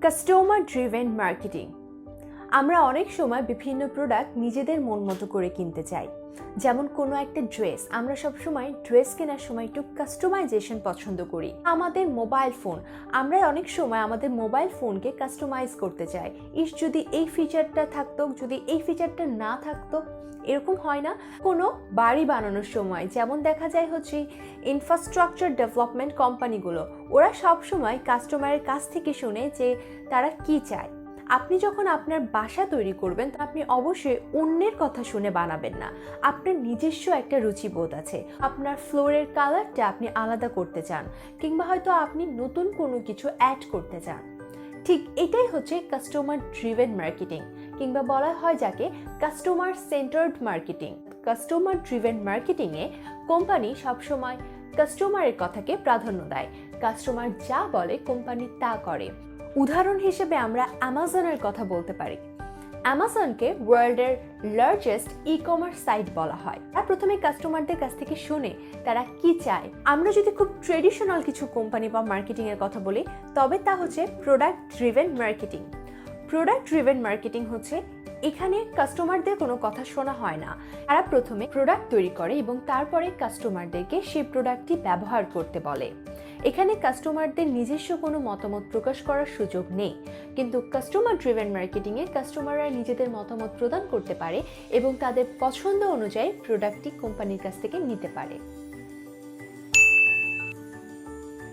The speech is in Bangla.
Customer driven marketing. আমরা অনেক সময় বিভিন্ন প্রোডাক্ট নিজেদের মন মতো করে কিনতে চাই। যেমন কোনো একটা ড্রেস, আমরা সবসময় ড্রেস কেনার সময় একটু কাস্টমাইজেশন পছন্দ করি। আমাদের মোবাইল ফোন, আমরা অনেক সময় আমাদের মোবাইল ফোনকে কাস্টমাইজ করতে চাই। যদি এই ফিচারটা থাকতো, যদি এই ফিচারটা না থাকতো, এরকম হয় না? কোনো বাড়ি বানানোর সময় যেমন দেখা যায় ইনফ্রাস্ট্রাকচার ডেভেলপমেন্ট কোম্পানিগুলো, ওরা সবসময় কাস্টমারের কাছ থেকে শুনে যে তারা কি চায়। আপনি যখন আপনার বাসা তৈরি করবেন, আপনি অবশ্যই অন্যের কথা শুনে বানাবেন না। আপনার নিজস্ব একটা রুচিবোধ আছে। আপনার ফ্লোরের কালারটা আপনি আলাদা করতে চান, কিংবা হয়তো আপনি নতুন কোনো কিছু অ্যাড করতে চান। ঠিক এটাই হচ্ছে কাস্টমার ড্রিভেন মার্কেটিং, কিংবা বলা হয় যাকে customer centred marketing. Customer driven মার্কেটিংয়ে কোম্পানি সবসময় কাস্টমারের কথাকে প্রাধান্য দেয়। কাস্টমার যা বলে কোম্পানি তা করে। উদাহরণ হিসেবে আমরা অ্যামাজনের কথা বলতে পারি। অ্যামাজনকে ওয়ার্ল্ডের লার্জেস্ট ই কমার্স সাইট বলা হয়। আর প্রথমে কাস্টমারদের কাছ থেকে শুনে তারা কি চায়। আমরা যদি খুব ট্রেডিশনাল কিছু কোম্পানি বা মার্কেটিং এর কথা বলি, তবে তা হচ্ছে product driven marketing. Product driven marketing হচ্ছে এখানে কাস্টমারদের কোনো কথা শোনা হয় না। তারা প্রথমে প্রোডাক্ট তৈরি করে এবং তারপরে কাস্টমারদেরকে সেই প্রোডাক্টটি ব্যবহার করতে বলে। এখানে কাস্টমারদের নিজস্ব কোনো মতামত প্রকাশ করার সুযোগ নেই। কিন্তু কাস্টমার ড্রিভেন মার্কেটিংয়ে কাস্টমাররা নিজেদের মতামত প্রদান করতে পারে এবং তাদের পছন্দ অনুযায়ী প্রোডাক্টটি কোম্পানির কাছ থেকে নিতে পারে।